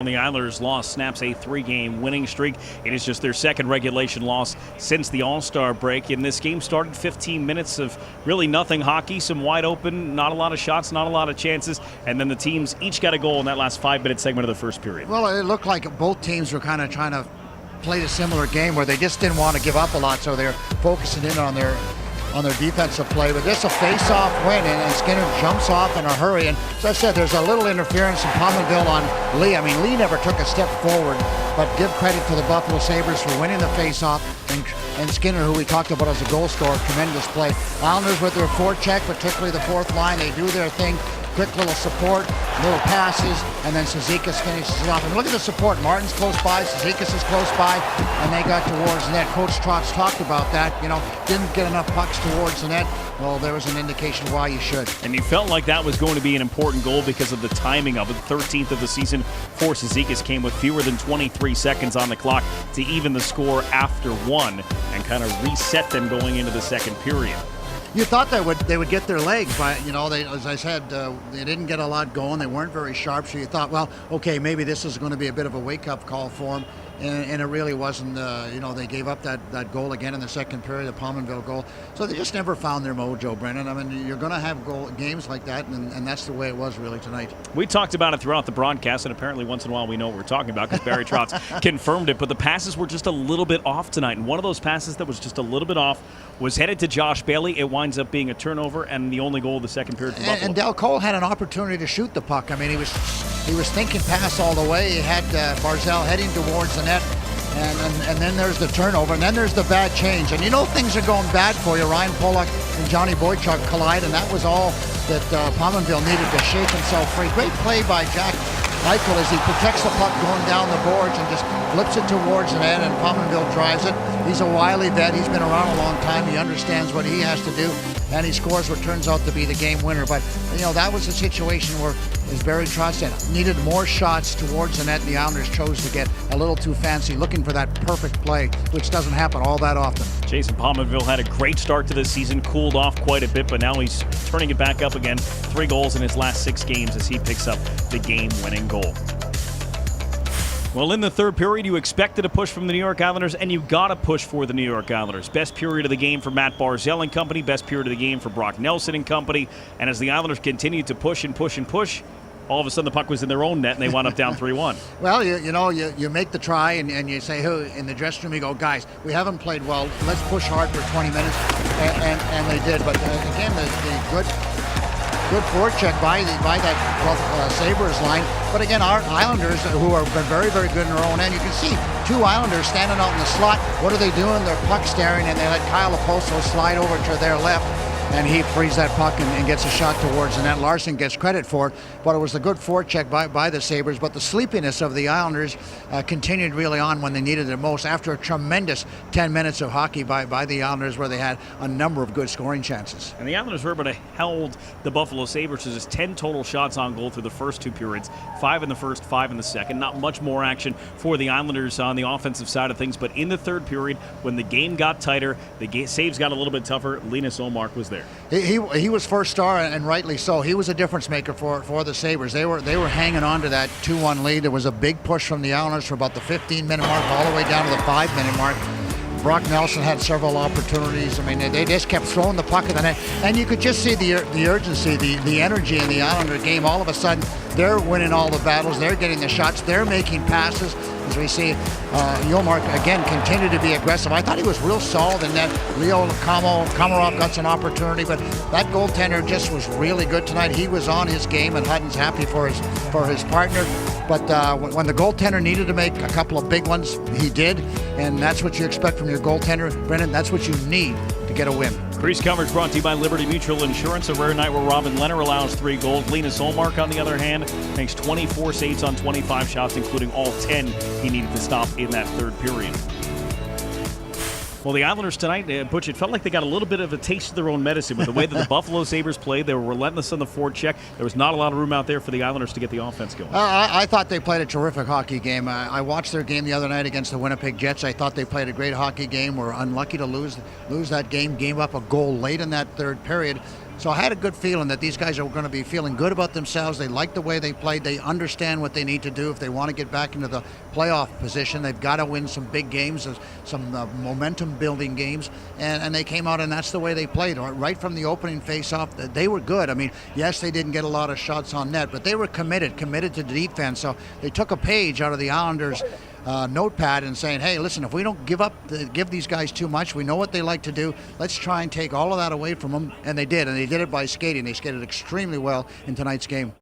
The Islanders' loss snaps a 3-game winning streak. It is just their second regulation loss since the All-Star break. And this game started 15 minutes of really nothing hockey, some wide open, not a lot of shots, not a lot of chances. And then the teams each got a goal in that last 5-minute segment of the first period. Well, it looked like both teams were kind of trying to play a similar game where they just didn't want to give up a lot, so they're focusing in on their defensive play. But this a face-off win, and Skinner jumps off in a hurry. And as I said, there's a little interference from Pominville on Lee. I mean, Lee never took a step forward, but give credit to the Buffalo Sabres for winning the face-off. And Skinner, who we talked about as a goal scorer, tremendous play. Islanders with their forecheck, particularly the fourth line, they do their thing. Quick little support, little passes, and then Cizikas finishes it off. And look at the support. Martin's close by, Cizikas is close by, and they got towards the net. Coach Trotz talked about that. Didn't get enough pucks towards the net. Well, there was an indication why you should. And you felt like that was going to be an important goal because of the timing of it. The 13th of the season for Cizikas came with fewer than 23 seconds on the clock to even the score after one and kind of reset them going into the second period. You thought they would get their legs, but they, as I said, they didn't get a lot going. They weren't very sharp, so you thought, well, okay, maybe this is going to be a bit of a wake-up call for them, and it really wasn't. They gave up that goal again in the second period, the Pominville goal. So they just never found their mojo, Brendan. I mean, you're going to have games like that, and that's the way it was really tonight. We talked about it throughout the broadcast, and apparently once in a while we know what we're talking about because Barry Trotz confirmed it, but the passes were just a little bit off tonight, and one of those passes that was just a little bit off was headed to Josh Bailey. It winds up being a turnover and the only goal of the second period for Buffalo. And Del Cole had an opportunity to shoot the puck. I mean, he was thinking pass all the way. He had Barzal heading towards the net, and then there's the turnover, and then there's the bad change. And things are going bad for you. Ryan Pollock and Johnny Boychuk collide, and that was all that Pominville needed to shake himself free. Great play by Jack Eichel as he protects the puck going down the boards and just flips it towards the net, and Pominville drives it. He's a wily vet. He's been around a long time. He understands what he has to do, and he scores what turns out to be the game winner. But, that was a situation where, as Barry Trotz said, needed more shots towards the net, and the Islanders chose to get a little too fancy, looking for that perfect play, which doesn't happen all that often. Jason Pominville had a great start to this season, cooled off quite a bit, but now he's turning it back up again. 3 goals in his last 6 games as he picks up the game-winning goal. Well, in the third period, you expected a push from the New York Islanders, and you got a push for the New York Islanders. Best period of the game for Matt Barzal and company, best period of the game for Brock Nelson and company, and as the Islanders continued to push and push and push, all of a sudden the puck was in their own net, and they wound up down 3-1. Well, you make the try, and you say, in the dressing room, you go, guys, we haven't played well. Let's push hard for 20 minutes, and they did. But again, the good forecheck by that Sabres line. But again, our Islanders, who have been very, very good in their own end, you can see 2 Islanders standing out in the slot. What are they doing? They're puck staring, and they let Kyle Oposo slide over to their left, and he frees that puck and gets a shot towards the net. Larson gets credit for it, but it was a good forecheck by the Sabres. But the sleepiness of the Islanders continued really on when they needed it most after a tremendous 10 minutes of hockey by the Islanders, where they had a number of good scoring chances. And the Islanders were able to hold the Buffalo Sabres to just 10 total shots on goal through the first 2 periods, 5 in the first, 5 in the second. Not much more action for the Islanders on the offensive side of things, but in the third period, when the game got tighter, the saves got a little bit tougher, Linus Ullmark was there. He was first star, and rightly so. He was a difference maker for the Sabres. They were hanging on to that 2-1 lead. There was a big push from the Islanders for about the 15-minute mark, all the way down to the 5-minute mark. Brock Nelson had several opportunities. I mean, they just kept throwing the puck at the net, and you could just see the urgency, the energy in the Islander game. All of a sudden, they're winning all the battles. They're getting the shots. They're making passes. As we see, Ullmark again continued to be aggressive. I thought he was real solid in that. Leo Komarov got some opportunity, but that goaltender just was really good tonight. He was on his game, and Hutton's happy for his partner. But when the goaltender needed to make a couple of big ones, he did, and that's what you expect from your goaltender, Brendan. That's what you need to get a win. Crease coverage brought to you by Liberty Mutual Insurance. A rare night where Robin Leonard allows 3 goals. Linus Ullmark, on the other hand, makes 24 saves on 25 shots, including all 10 he needed to stop in that third period. Well, the Islanders tonight, Butch, it felt like they got a little bit of a taste of their own medicine with the way that the Buffalo Sabres played. They were relentless on the forecheck. There was not a lot of room out there for the Islanders to get the offense going. I thought they played a terrific hockey game. I watched their game the other night against the Winnipeg Jets. I thought they played a great hockey game. Were unlucky to lose that game. Gave up a goal late in that third period. So I had a good feeling that these guys are going to be feeling good about themselves. They like the way they played. They understand what they need to do if they want to get back into the playoff position. They've got to win some big games, some momentum-building games, and they came out, and that's the way they played. Right from the opening face-off, they were good. I mean, yes, they didn't get a lot of shots on net, but they were committed to defense. So they took a page out of the Islanders' notepad and saying, hey, listen, if we don't give these guys too much, we know what they like to do, let's try and take all of that away from them. And they did it by skating. They skated extremely well in tonight's game.